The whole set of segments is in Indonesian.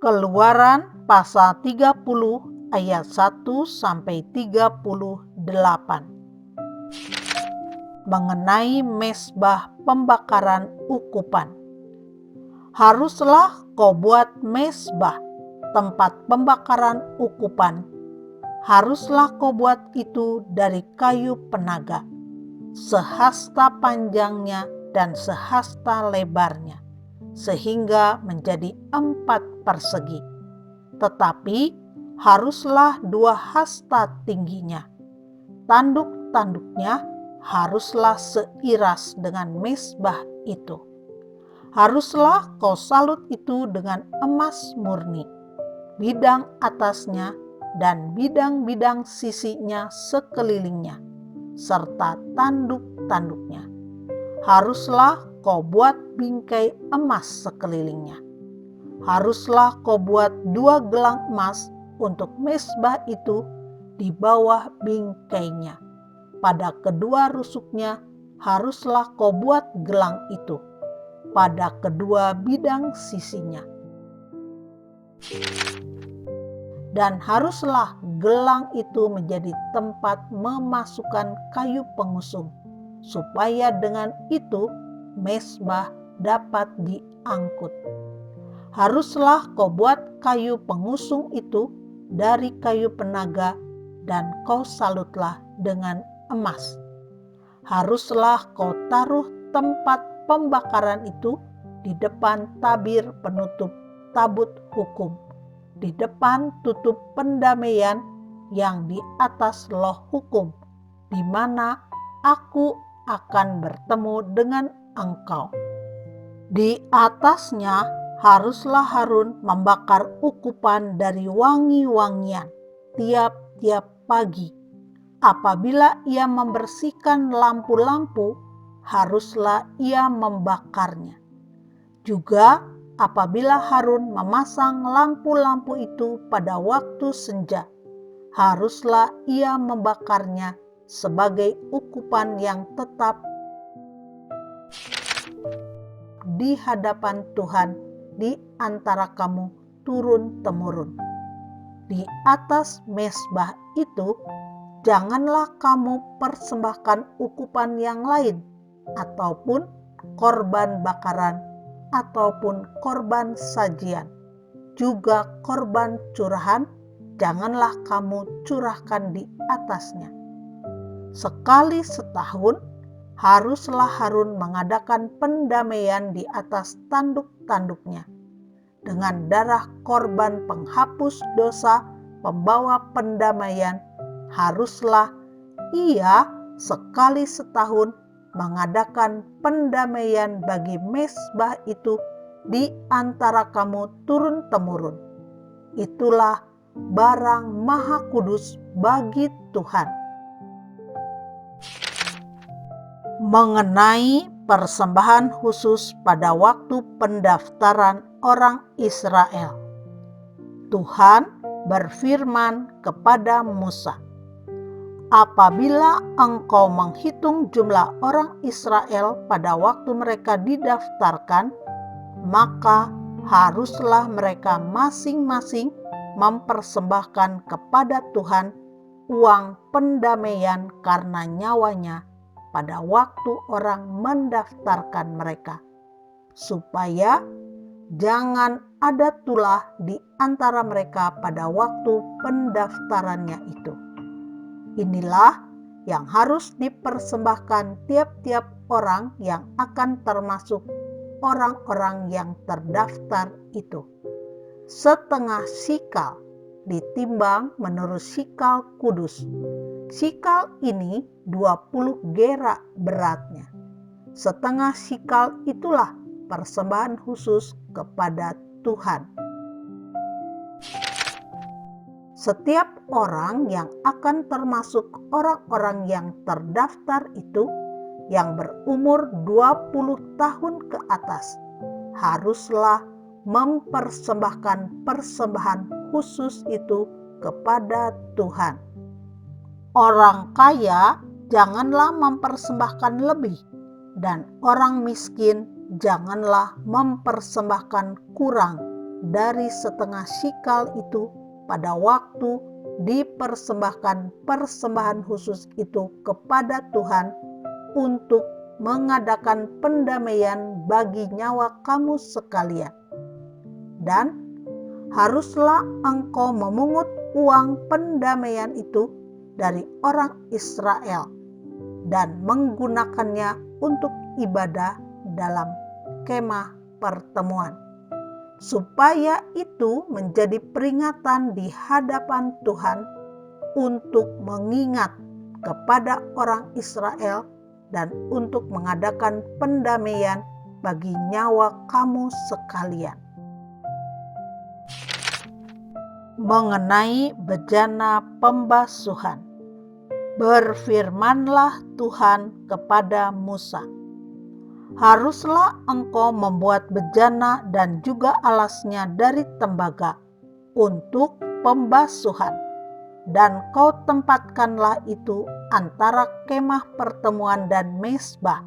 Keluaran pasal 30 ayat 1 sampai 38. Mengenai mezbah pembakaran ukupan. Haruslah kau buat mezbah, tempat pembakaran ukupan. Haruslah kau buat itu dari kayu penaga, sehasta panjangnya dan sehasta lebarnya, sehingga menjadi 4 persegi. Tetapi haruslah 2 hasta tingginya. Tanduk-tanduknya haruslah seiras dengan mezbah itu. Haruslah kau salut itu dengan emas murni, bidang atasnya dan bidang-bidang sisinya sekelilingnya, serta tanduk-tanduknya. Haruslah kau buat bingkai emas sekelilingnya. Haruslah kau buat 2 gelang emas untuk mezbah itu di bawah bingkainya. Pada kedua rusuknya haruslah kau buat gelang itu, pada kedua bidang sisinya. Dan haruslah gelang itu menjadi tempat memasukkan kayu pengusung, supaya dengan itu mezbah dapat diangkut. Haruslah kau buat kayu pengusung itu dari kayu penaga, dan kau salutlah dengan emas. Haruslah kau taruh tempat pembakaran itu di depan tabir penutup tabut hukum, di depan tutup pendamaian yang di atas loh hukum, di mana aku akan bertemu dengan engkau. Di atasnya haruslah Harun membakar ukupan dari wangi-wangian tiap-tiap pagi. Apabila ia membersihkan lampu-lampu, haruslah ia membakarnya. Juga apabila Harun memasang lampu-lampu itu pada waktu senja, haruslah ia membakarnya sebagai ukupan yang tetap di hadapan Tuhan di antara kamu turun-temurun. Di atas mezbah itu janganlah kamu persembahkan ukupan yang lain, ataupun korban bakaran, ataupun korban sajian. Juga korban curahan janganlah kamu curahkan di atasnya. Sekali setahun haruslah Harun mengadakan pendamaian di atas tanduk-tanduknya dengan darah korban penghapus dosa pembawa pendamaian. Haruslah ia sekali setahun mengadakan pendamaian bagi mezbah itu di antara kamu turun-temurun. Itulah barang maha kudus bagi Tuhan. Mengenai persembahan khusus pada waktu pendaftaran orang Israel, Tuhan berfirman kepada Musa, apabila engkau menghitung jumlah orang Israel pada waktu mereka didaftarkan, maka haruslah mereka masing-masing mempersembahkan kepada Tuhan uang pendamaian karena nyawanya pada waktu orang mendaftarkan mereka, supaya jangan ada tulah di antara mereka pada waktu pendaftarannya itu. Inilah yang harus dipersembahkan tiap-tiap orang yang akan termasuk orang-orang yang terdaftar itu. Setengah sikal ditimbang menurut sikal kudus. Sikal ini 20 gera beratnya. Setengah sikal itulah persembahan khusus kepada Tuhan. Setiap orang yang akan termasuk orang-orang yang terdaftar itu, yang berumur 20 tahun ke atas, haruslah mempersembahkan persembahan khusus itu kepada Tuhan. Orang kaya janganlah mempersembahkan lebih, dan orang miskin janganlah mempersembahkan kurang dari setengah shikal itu pada waktu dipersembahkan persembahan khusus itu kepada Tuhan untuk mengadakan pendamaian bagi nyawa kamu sekalian. Dan haruslah engkau memungut uang pendamaian itu dari orang Israel dan menggunakannya untuk ibadah dalam kemah pertemuan, supaya itu menjadi peringatan di hadapan Tuhan untuk mengingat kepada orang Israel dan untuk mengadakan pendamaian bagi nyawa kamu sekalian. Mengenai bejana pembasuhan, berfirmanlah Tuhan kepada Musa, haruslah engkau membuat bejana dan juga alasnya dari tembaga untuk pembasuhan, dan kau tempatkanlah itu antara kemah pertemuan dan mezbah,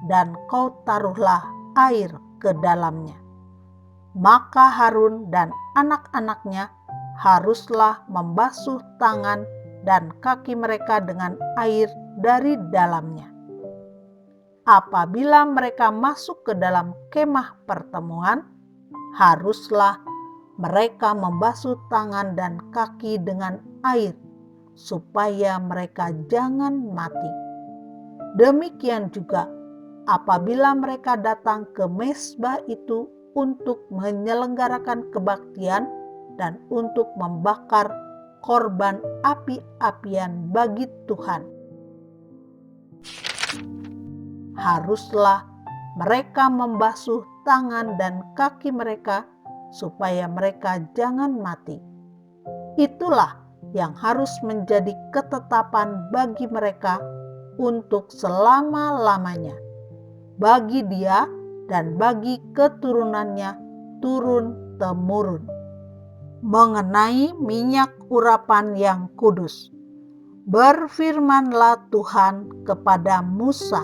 dan kau taruhlah air ke dalamnya. Maka Harun dan anak-anaknya haruslah membasuh tangan dan kaki mereka dengan air dari dalamnya. Apabila mereka masuk ke dalam kemah pertemuan, haruslah mereka membasuh tangan dan kaki dengan air, supaya mereka jangan mati. Demikian juga apabila mereka datang ke mezbah itu untuk menyelenggarakan kebaktian dan untuk membakar korban api-apian bagi Tuhan, haruslah mereka membasuh tangan dan kaki mereka supaya mereka jangan mati. Itulah yang harus menjadi ketetapan bagi mereka untuk selama-lamanya, bagi dia dan bagi keturunannya turun-temurun. Mengenai minyak urapan yang kudus, berfirmanlah Tuhan kepada Musa,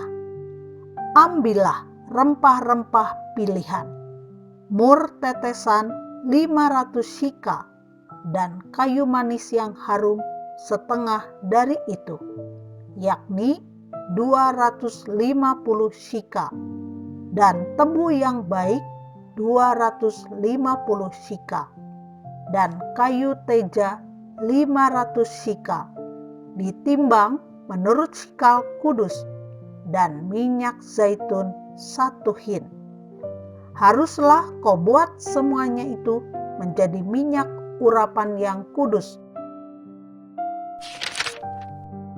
ambillah rempah-rempah pilihan, mur tetesan 500 shikal, dan kayu manis yang harum setengah dari itu, yakni 250 shikal, dan tebu yang baik 250 shikal, dan kayu teja 500 shikal, ditimbang menurut shikal kudus, dan minyak zaitun 1 hin. Haruslah kau buat semuanya itu menjadi minyak urapan yang kudus,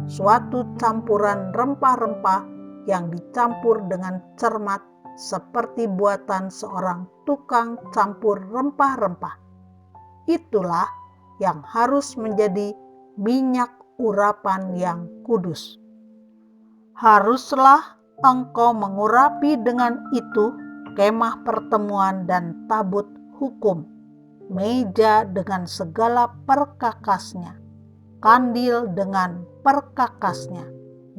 suatu campuran rempah-rempah yang dicampur dengan cermat seperti buatan seorang tukang campur rempah-rempah. Itulah yang harus menjadi minyak urapan yang kudus. Haruslah engkau mengurapi dengan itu kemah pertemuan dan tabut hukum, meja dengan segala perkakasnya, kandil dengan perkakasnya,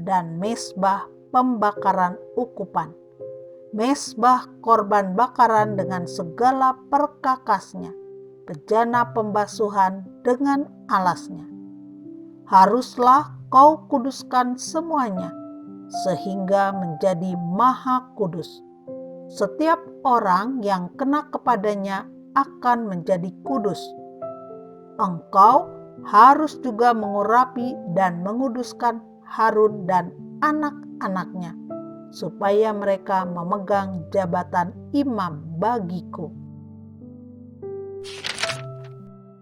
dan mezbah pembakaran ukupan, mezbah korban bakaran dengan segala perkakasnya, bejana pembasuhan dengan alasnya. Haruslah kau kuduskan semuanya, sehingga menjadi maha kudus. Setiap orang yang kena kepadanya akan menjadi kudus. Engkau harus juga mengurapi dan menguduskan Harun dan anak-anaknya, supaya mereka memegang jabatan imam bagiku.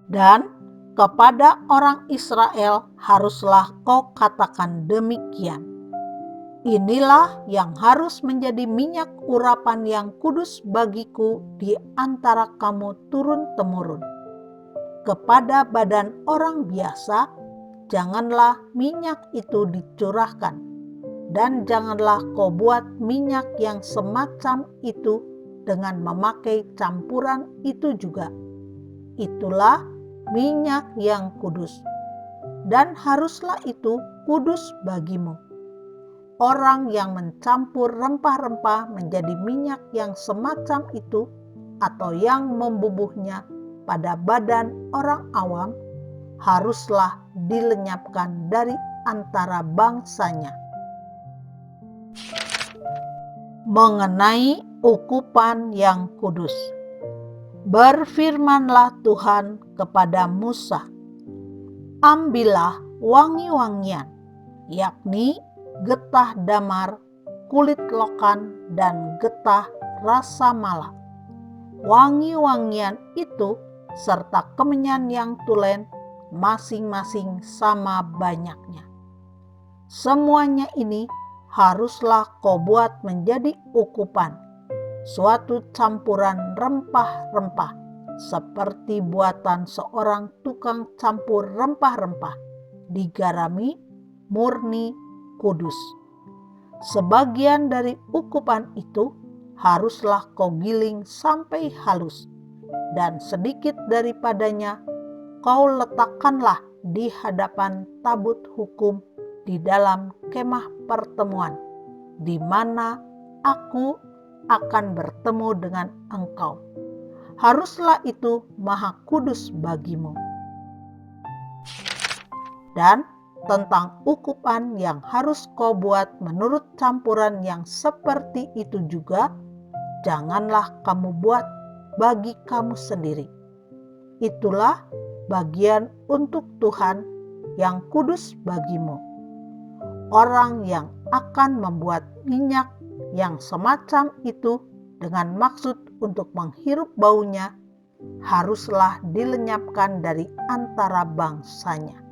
Dan kepada orang Israel haruslah kau katakan demikian, inilah yang harus menjadi minyak urapan yang kudus bagiku di antara kamu turun-temurun. Kepada badan orang biasa, janganlah minyak itu dicurahkan, dan janganlah kau buat minyak yang semacam itu dengan memakai campuran itu juga. Itulah minyak yang kudus, dan haruslah itu kudus bagimu. Orang yang mencampur rempah-rempah menjadi minyak yang semacam itu atau yang membubuhnya pada badan orang awam haruslah dilenyapkan dari antara bangsanya. Mengenai ukupan yang kudus, berfirmanlah Tuhan kepada Musa, ambillah wangi-wangian, yakni getah damar, kulit lokan, dan getah rasa mala. Wangi-wangian itu serta kemenyan yang tulen masing-masing sama banyaknya. Semuanya ini haruslah kau buat menjadi ukupan, suatu campuran rempah-rempah, seperti buatan seorang tukang campur rempah-rempah, digarami, murni, kudus. Sebagian dari ukupan itu haruslah kau giling sampai halus, dan sedikit daripadanya kau letakkanlah di hadapan tabut hukum di dalam kemah pertemuan, di mana aku akan bertemu dengan engkau. Haruslah itu maha kudus bagimu. Dan tentang ukupan yang harus kau buat menurut campuran yang seperti itu juga, janganlah kamu buat bagi kamu sendiri. Itulah bagian untuk Tuhan yang kudus bagimu. Orang yang akan membuat minyak yang semacam itu dengan maksud untuk menghirup baunya haruslah dilenyapkan dari antara bangsanya.